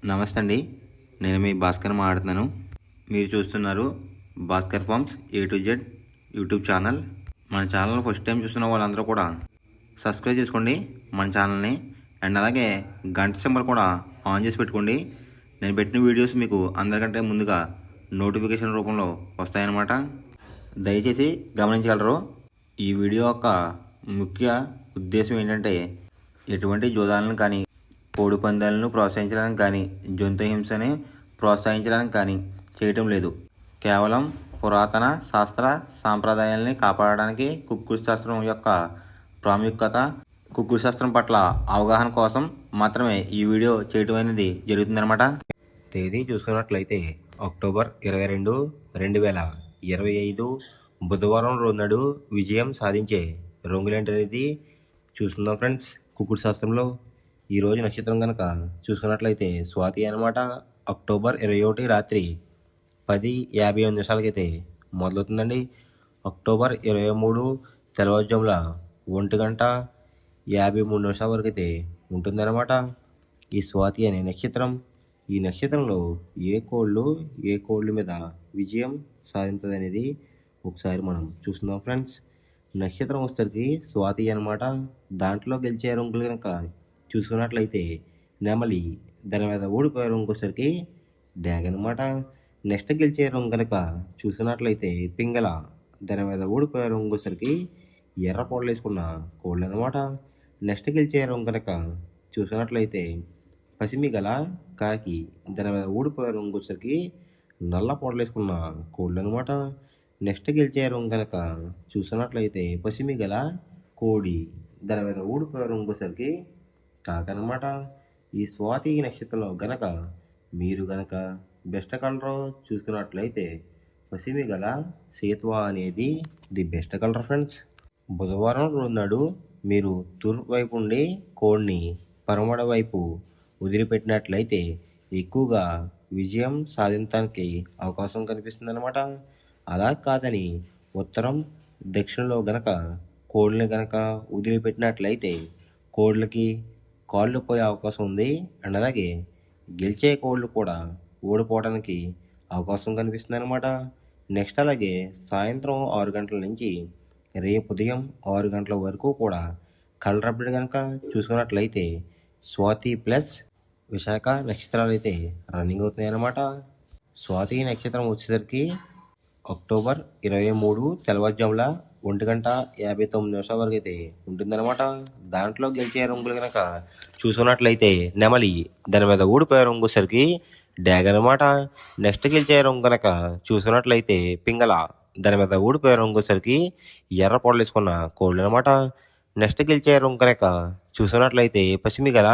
నమస్తే అండి. నేను మీ భాస్కర్ మాట్లాడుతున్నాను. మీరు చూస్తున్నారు Bhaskar farms A to Z YouTube channel. మన ఛానల్ ఫస్ట్ టైం చూస్తున్న వాళ్ళందరూ కూడా సబ్స్క్రైబ్ చేసుకోండి మన ఛానల్ని. అండ్ అలాగే గంట సింబల్ కూడా ఆన్ చేసి పెట్టుకోండి. నేను పెట్టిన వీడియోస్ మీకు అందరికంటే ముందుగా నోటిఫికేషన్ రూపంలో వస్తాయన్నమాట. దయచేసి గమనించగలరు. ఈ వీడియో యొక్క ముఖ్య ఉద్దేశం ఏంటంటే ఎటువంటి జోదాలను కానీ కోడి పందాలను ప్రోత్సహించడానికి కానీ జంతు హింసని ప్రోత్సహించడానికి కానీ చేయటం లేదు. కేవలం పురాతన శాస్త్ర సాంప్రదాయాల్ని కాపాడడానికి కుక్కుడు శాస్త్రం యొక్క ప్రాముఖ్యత, కుక్కుడు శాస్త్రం పట్ల అవగాహన కోసం మాత్రమే ఈ వీడియో చేయటం అనేది జరుగుతుందన్నమాట. తేదీ చూసుకున్నట్లయితే అక్టోబర్ 22, 2025 బుధవారం రోజు విజయం సాధించే రంగులేంటనేది చూసుకుందాం ఫ్రెండ్స్. కుక్కుడు శాస్త్రంలో ఈరోజు నక్షత్రం కనుక చూసుకున్నట్లయితే స్వాతి అనమాట. అక్టోబర్ 21 రాత్రి 10:58 మొదలవుతుందండి. అక్టోబర్ 23 తెల్లవారుజాముల 1:53 వరకు అయితే ఉంటుందన్నమాట ఈ స్వాతి అనే నక్షత్రం. ఈ నక్షత్రంలో ఏ కోళ్ళు మీద విజయం సాధించదు అనేది ఒకసారి మనం చూస్తున్నాం ఫ్రెండ్స్. నక్షత్రం వచ్చేసరికి స్వాతి అనమాట. దాంట్లో గెలిచే రంగులు కనుక చూసుకున్నట్లయితే నెమలి, దాని మీద ఓడిపోయే రంగు వచ్చేసరికి డ్యాగ్ అనమాట. నెక్స్ట్ గెలిచే రంగు కనుక చూసుకున్నట్లయితే పింగళ, దాని మీద ఓడిపోయే రంగు వచ్చేసరికి ఎర్ర పొడలు వేసుకున్న కోళ్ళు అనమాట. నెక్స్ట్ గెలిచే రంగు కనుక చూసుకున్నట్లయితే పసిమిగల కాకి, దాని మీద ఓడిపోయే రంగు వచ్చేసరికి నల్ల పొడలు వేసుకున్న కోళ్ళు అనమాట. నెక్స్ట్ గెలిచే రంగు కనుక చూసుకున్నట్లయితే పసిమిగల కోడి, దాని మీద ఓడిపోయే రంగు వచ్చేసరికి కాకనమాట. ఈ స్వాతి నక్షత్రంలో గనక మీరు గనక బెస్ట్ కలర్ చూసుకున్నట్లయితే పసిమి గల సేతువా అనేది ది బెస్ట్ కలర్ ఫ్రెండ్స్. బుధవారం రోజు నాడు మీరు తూర్పు వైపు ఉండి కోడిని పరమడ వైపు వదిలిపెట్టినట్లయితే ఎక్కువగా విజయం సాధించడానికి అవకాశం కనిపిస్తుంది అనమాట. అలా కాదని ఉత్తరం దక్షిణంలో గనక కోళ్ళని గనక వదిలిపెట్టినట్లయితే కోళ్ళకి కాళ్ళు పోయే అవకాశం ఉంది. అండ్ అలాగే గెలిచే కోళ్ళు కూడా ఓడిపోవడానికి అవకాశం కనిపిస్తుంది అనమాట. నెక్స్ట్ అలాగే సాయంత్రం 6 గంటల నుంచి రేపు ఉదయం 6 గంటల వరకు కూడా కలర్ అప్డేట్ కనుక చూసుకున్నట్లయితే స్వాతి ప్లస్ విశాఖ నక్షత్రాలు అయితే రన్నింగ్ అవుతున్నాయి అన్నమాట. స్వాతి నక్షత్రం వచ్చేసరికి అక్టోబర్ 23 తెల్లవారుజాముల 1:59 వరకు అయితే ఉంటుందన్నమాట. దాంట్లో గెలిచే రంగులు కనుక చూసుకున్నట్లయితే నెమలి, దాని మీద ఓడిపోయే రంగు సరికి డ్యాగ్ అనమాట. నెక్స్ట్ గెలిచే రంగు కనుక చూసుకున్నట్లయితే పింగళ, దాని మీద ఓడిపోయే రంగు సరికి ఎర్ర పొడలు వేసుకున్న కోళ్ళు అనమాట. నెక్స్ట్ గెలిచే రంగు కనుక చూసుకున్నట్లయితే పసిమిగల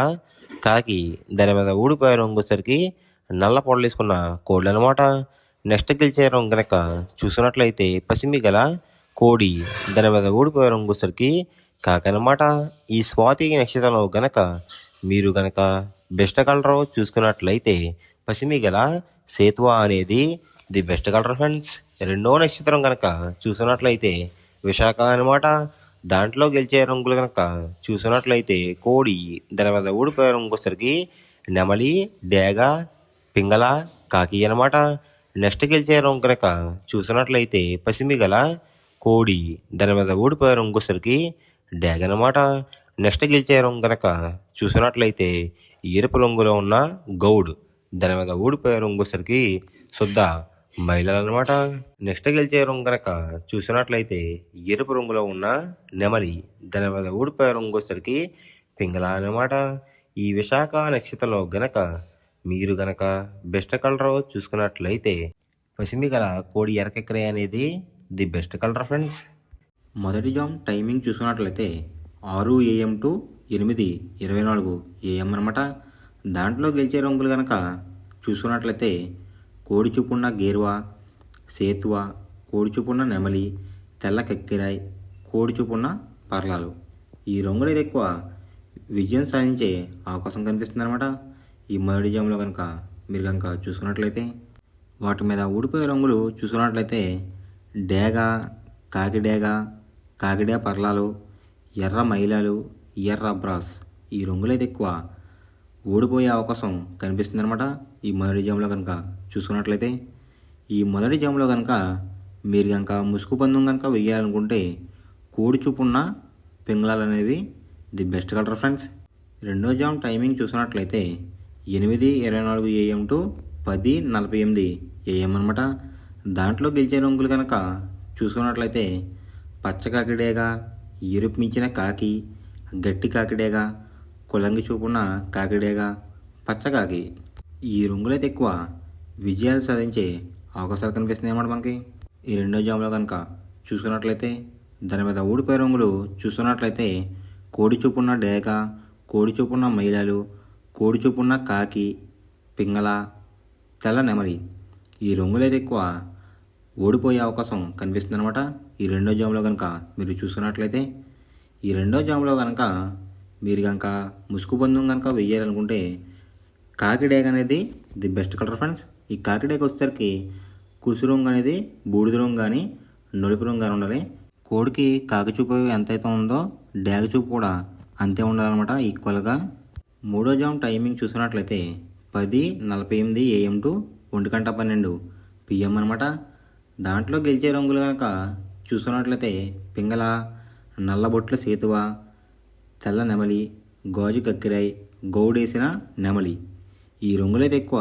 కాకి, దాని మీద ఓడిపోయే రంగు సరికి నల్ల పొడలు వేసుకున్న కోళ్ళు అనమాట. నెక్స్ట్ గెలిచే రంగు కనుక చూసుకున్నట్లయితే పసిమిగల కోడి, దాని మీద ఓడిపోయే రంగు వచ్చేసరికి కాకనమాట. ఈ స్వాతి నక్షత్రంలో గనక మీరు గనక బెస్ట్ కలర్ చూసుకున్నట్లయితే పసిమిగల సేతువా అనేది ది బెస్ట్ కలర్ ఫ్రెండ్స్. రెండో నక్షత్రం కనుక చూసుకున్నట్లయితే విశాఖ అనమాట. దాంట్లో గెలిచే రంగులు కనుక చూసుకున్నట్లయితే కోడి, దాని మీద ఓడిపోయే రంగు వచ్చేసరికి నెమలి, డేగ, పింగళ, కాకి అనమాట. నెక్స్ట్ గెలిచే రంగు కనుక చూసుకున్నట్లయితే పసిమిగల కోడి, దాని మీద ఓడిపోయే రంగు వచ్చేసరికి డ్యాగ్ అనమాట. నెక్స్ట్ గెలిచే రంగు కనుక చూసినట్లయితే ఎరుపు రంగులో ఉన్న గౌడ్, దాని మీద ఓడిపోయే రంగు వచ్చేసరికి శుద్ధ మహిళలు అనమాట. నెక్స్ట్ గెలిచే రంగు కనుక చూసినట్లయితే ఎరుపు రంగులో ఉన్న నెమలి, దాని మీద ఓడిపోయే రంగు వచ్చేసరికి పింగళ అనమాట. ఈ విశాఖ నక్షత్రంలో గనక మీరు గనక బెస్ట్ కలర్ చూసుకున్నట్లయితే పసిమిగల కోడి ఎరకెక్కరే అనేది ది బెస్ట్ కలర్ ఫ్రెండ్స్. మొదటి జామ్ టైమింగ్ చూసుకున్నట్లయితే 6 AM టు 8:24 AM అనమాట. దాంట్లో గెలిచే రంగులు కనుక చూసుకున్నట్లయితే కోడి చూపున్న గేర్వా, సేతువా, కోడి చూపున్న నెమలి, తెల్ల కక్కిరాయ్, కోడి చూపున్న పర్లాలు. ఈ రంగులు అయితే ఎక్కువ విజయం సాధించే అవకాశం కనిపిస్తుంది అనమాట. ఈ మొదటి జామ్లో కనుక మీరు కనుక చూసుకున్నట్లయితే వాటి మీద ఊడిపోయే రంగులు చూసుకున్నట్లయితే డేగ, కాకిడే పర్లాలు, ఎర్ర మైలాలు, ఎర్ర బ్రాస్. ఈ రంగులైతే ఎక్కువ ఓడిపోయే అవకాశం కనిపిస్తుంది అనమాట. ఈ మొదటి జాములో కనుక చూసుకున్నట్లయితే ఈ మొదటి జాములో కనుక మీరు కనుక ముసుగు పందెం కనుక వెయ్యాలనుకుంటే కోడి చూపున్న పింగళాలు అనేవి ది బెస్ట్ కలర్ ఫ్రెండ్స్. రెండో జామ్ టైమింగ్ చూసుకున్నట్లయితే 8:24 AM టు 10:48 AM అనమాట. దాంట్లో గెలిచే రంగులు కనుక చూసుకున్నట్లయితే పచ్చ కాకిడేగ, ఎరుపు మించిన కాకి, గట్టి కాకిడేగ, కులంగి చూపున్న కాకిడేగ, పచ్చకాకి. ఈ రంగులైతే ఎక్కువ విజయాలు సాధించే అవకాశాలు కనిపిస్తున్నాయి అన్నమాట మనకి. ఈ రెండో జాములో కనుక చూసుకున్నట్లయితే దాని మీద ఊడిపోయే రంగులు చూసుకున్నట్లయితే కోడి చూపున్న డేగ, కోడి చూపున్న మైలాలు, కోడి చూపున్న కాకి, పింగళ, తెల్ల నెమలి. ఈ రంగులైతే ఎక్కువ ఓడిపోయే అవకాశం కనిపిస్తుంది అనమాట. ఈ రెండో జాములో కనుక మీరు చూసుకున్నట్లయితే ఈ రెండో జాములో కనుక మీరు కనుక ముసుగు పందెం కనుక వెయ్యాలనుకుంటే కాకిడేగ అనేది ది బెస్ట్ కలర్ ఫ్రెండ్స్. ఈ కాకిడేగ వచ్చేసరికి కుసు రంగు అనేది బూడిద రంగు కానీ నలుపు రంగు కానీ ఉండాలి. కోడికి కాకి చూపు ఎంతైతే ఉందో డేగ చూపు కూడా అంతే ఉండాలన్నమాట, ఈక్వల్గా. మూడో జామ్ టైమింగ్ చూసినట్లయితే 10:48 AM టు 1:12 PM అనమాట. దాంట్లో గెలిచే రంగులు కనుక చూసుకున్నట్లయితే పింగళ, నల్లబొట్ల సేతువ, తెల్ల నెమలి, గాజు కక్కిరాయి, గౌడేసిన నెమలి. ఈ రంగులైతే ఎక్కువ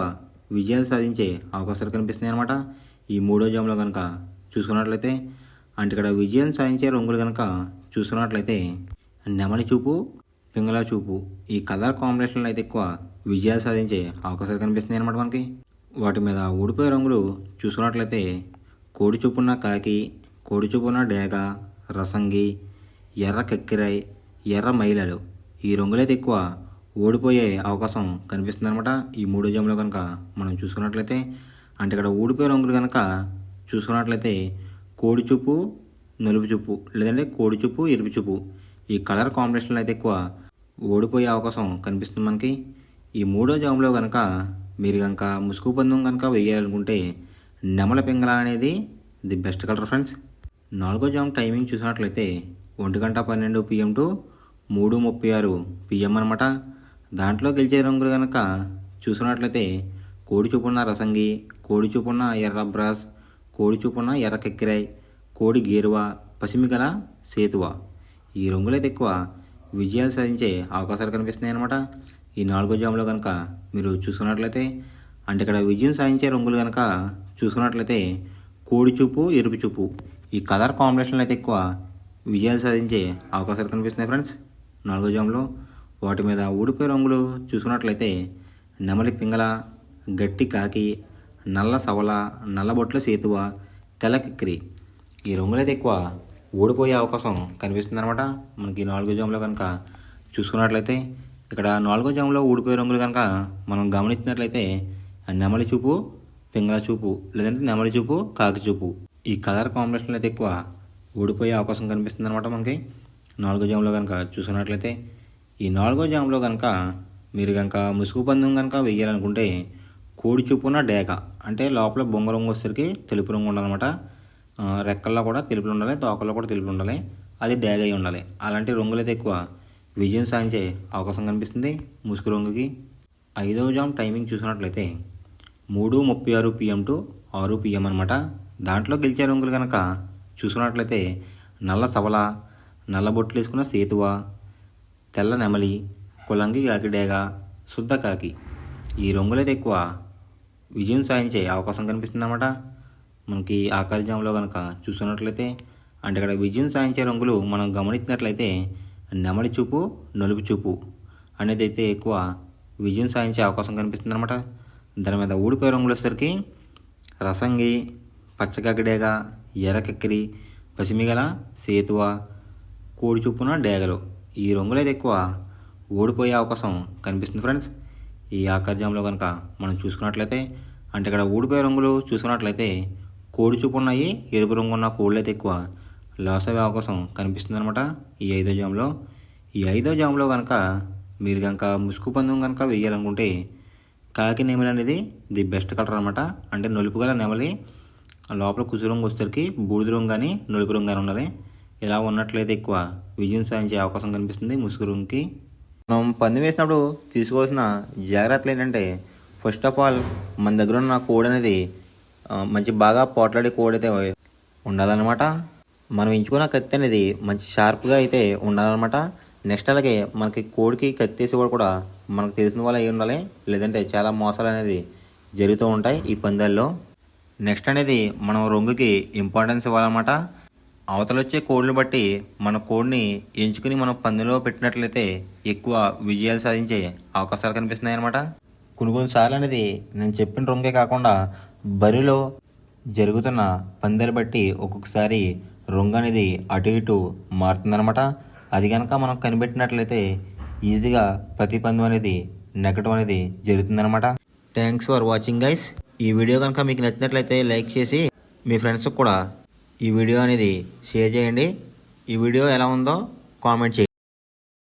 విజయాలు సాధించే అవకాశాలు కనిపిస్తున్నాయి అనమాట. ఈ మూడో జాములో కనుక చూసుకున్నట్లయితే అంటే ఇక్కడ విజయం సాధించే రంగులు కనుక చూసుకున్నట్లయితే నెమలి చూపు, పింగళ చూపు. ఈ కలర్ కాంబినేషన్లో అయితే ఎక్కువ విజయాలు సాధించే అవకాశాలు కనిపిస్తున్నాయి అనమాట మనకి. వాటి మీద ఊడిపోయే రంగులు చూసుకున్నట్లయితే కోడి చూపున్న కాకి, కోడి చూపున్న డేగ, రసంగి, ఎర్ర కక్కిరాయి, ఎర్ర మైలలు. ఈ రంగులైతే ఎక్కువ ఓడిపోయే అవకాశం కనిపిస్తుంది అనమాట. ఈ మూడో జాములో కనుక మనం చూసుకున్నట్లయితే అంటే ఇక్కడ ఊడిపోయే రంగులు కనుక చూసుకున్నట్లయితే కోడి చూపు, నలుపు చూపు, లేదంటే కోడి చూపు, ఎరుపు చూపు. ఈ కలర్ కాంబినేషన్లో అయితే ఎక్కువ ఓడిపోయే అవకాశం కనిపిస్తుంది మనకి. ఈ మూడో జాములో కనుక మీరు కనుక ముసుగు పందెం కనుక వెయ్యాలనుకుంటే నెమల పింగళ అనేది ది బెస్ట్ కలర్ ఫ్రెండ్స్. నాలుగో జామ్ టైమింగ్ చూసినట్లయితే 1:12 PM టు 3:36 PM అనమాట. దాంట్లో గెలిచే రంగులు కనుక చూసుకున్నట్లయితే కోడి చూపున్న రసంగి, కోడి చూపున్న ఎర్ర బ్రాస్, కోడి చూపున్న ఎర్ర కెక్కిరాయి, కోడి గేరువ, పసిమిగల సేతువ. ఈ రంగులైతే ఎక్కువ విజయాలు సాధించే అవకాశాలు కనిపిస్తున్నాయి అనమాట. ఈ నాలుగో జాములో కనుక మీరు చూసుకున్నట్లయితే అంటే ఇక్కడ విజయం సాధించే రంగులు కనుక చూసుకున్నట్లయితే కోడి చూపు, ఎరుపు చూపు. ఈ కలర్ కాంబినేషన్లో అయితే ఎక్కువ విజయాలు సాధించే అవకాశాలు కనిపిస్తున్నాయి ఫ్రెండ్స్ నాలుగో జాములో. వాటి మీద ఊడిపోయే రంగులు చూసుకున్నట్లయితే నెమలి పింగళ, గట్టి కాకి, నల్ల సవల, నల్లబొట్ల సేతువ, తెల్ల కిక్కిరి. ఈ రంగులైతే ఎక్కువ ఓడిపోయే అవకాశం కనిపిస్తుంది అనమాట మనకి నాలుగో జాములో కనుక చూసుకున్నట్లయితే. ఇక్కడ నాలుగో జాములో ఊడిపోయే రంగులు కనుక మనం గమనించినట్లయితే నెమలి చూపు, పింగళ చూపు, లేదంటే నెమలి చూపు, కాకి చూపు. ఈ కలర్ కాంబినేషన్లో అయితే ఎక్కువ ఓడిపోయే అవకాశం కనిపిస్తుంది అనమాట మనకి నాలుగో జాములో కనుక చూసుకున్నట్లయితే. ఈ నాలుగో జాములో కనుక మీరు కనుక ముసుగు పందెం కనుక వెయ్యాలనుకుంటే కోడి చూపున డేక, అంటే లోపల బొంగ రంగు వచ్చేసరికి తెలుపు రంగు ఉండాలన్నమాట. రెక్కల్లో కూడా తెలుపులు ఉండాలి, తోకల్లో కూడా తెలుపులు ఉండాలి, అది డేగ అయి ఉండాలి. అలాంటి రంగులైతే ఎక్కువ విజయం సాధించే అవకాశం కనిపిస్తుంది ముసుగు రంగుకి. ఐదవ జామ్ టైమింగ్ చూసినట్లయితే 3:36 PM టు 6 PM అనమాట. దాంట్లో గెలిచే రంగులు కనుక చూసుకున్నట్లయితే నల్ల సవల, నల్ల బొట్లు వేసుకున్న సేతువ, తెల్ల నెమలి, కులంగి కాకిడేగ, శుద్ధ కాకి. ఈ రంగులైతే ఎక్కువ విజయం సాధించే అవకాశం కనిపిస్తుంది అన్నమాట మనకి ఆఖరి జాములో కనుక చూసుకున్నట్లయితే. అంటే ఇక్కడ విజయం సాధించే రంగులు మనం గమనించినట్లయితే నెమలి చూపు, నలుపు చూపు అనేది అయితే ఎక్కువ విజయం సాధించే అవకాశం కనిపిస్తుంది అనమాట. దాని మీద ఊడిపోయే రంగులు వచ్చేసరికి రసంగి, పచ్చకాకిడేగ, ఎర్రకెక్కిరి, పసిమిగల సేతువ, కోడి చూపున డేగలు. ఈ రంగులైతే ఎక్కువ ఓడిపోయే అవకాశం కనిపిస్తుంది ఫ్రెండ్స్ ఈ ఆఖరి జాములో కనుక మనం చూసుకున్నట్లయితే. అంటే ఇక్కడ ఊడిపోయే రంగులు చూసుకున్నట్లయితే కోడి చూపు ఉన్నాయి, ఎరుపు రంగు ఉన్న కోళ్ళు అయితే ఎక్కువ లాస్ అయ్యే అవకాశం కనిపిస్తుంది అనమాట ఈ ఐదో జాములో. ఈ ఐదో జాములో కనుక మీరు కనుక ముసుగు పందెం కనుక వేయాలనుకుంటే కాకి నెమలి అనేది ది బెస్ట్ కలర్ అనమాట. అంటే నలుపు గల నెమలి, లోపల కుసు రంగు వచ్చేసరికి బూడిద రంగు కానీ నలుపు రంగు కానీ ఉండాలి. ఇలా ఉన్నట్లయితే ఎక్కువ విజయం సాధించే అవకాశం కనిపిస్తుంది ముసుగు రంగుకి. మనం పందెం వేసినప్పుడు తీసుకోవాల్సిన జాగ్రత్తలు ఏంటంటే ఫస్ట్ ఆఫ్ ఆల్ మన దగ్గర ఉన్న కోడ్ అనేది మంచి బాగా పోట్లాడే కోడ్ అయితే ఉండాలన్నమాట. మనం ఎంచుకున్న కత్తి అనేది మంచి షార్ప్గా అయితే ఉండాలన్నమాట. నెక్స్ట్ అలాగే మనకి కోడికి కత్తి వేసేవాడు కూడా మనకు తెలిసిన వాళ్ళు అయి ఉండాలి, లేదంటే చాలా మోసాలు అనేది జరుగుతూ ఉంటాయి ఈ పందాల్లో. నెక్స్ట్ అనేది మనం రంగుకి ఇంపార్టెన్స్ ఇవ్వాలన్నమాట. అవతల వచ్చే కోడ్ని బట్టి మన కోడ్ని ఎంచుకుని మనం పందెంలో పెట్టినట్లయితే ఎక్కువ విజయాలు సాధించే అవకాశాలు కనిపిస్తున్నాయి అన్నమాట. కొన్నిసార్లు అనేది నేను చెప్పిన రంగే కాకుండా బరిలో జరుగుతున్న పందాలు బట్టి ఒక్కొక్కసారి రంగు అనేది అటు ఇటు మారుతుందన్నమాట. అది కనుక మనం కనిపెట్టినట్లయితే ఈజీగా ప్రతి పందెం అనేది నెగ్గడం అనేది జరుగుతుందన్నమాట. Thanks for watching guys. ఈ వీడియో కనుక మీకు నచ్చినట్లయితే లైక్ చేసి మీ ఫ్రెండ్స్కి కూడా ఈ వీడియో అనేది షేర్ చేయండి. ఈ వీడియో ఎలా ఉందో కామెంట్ చేయండి.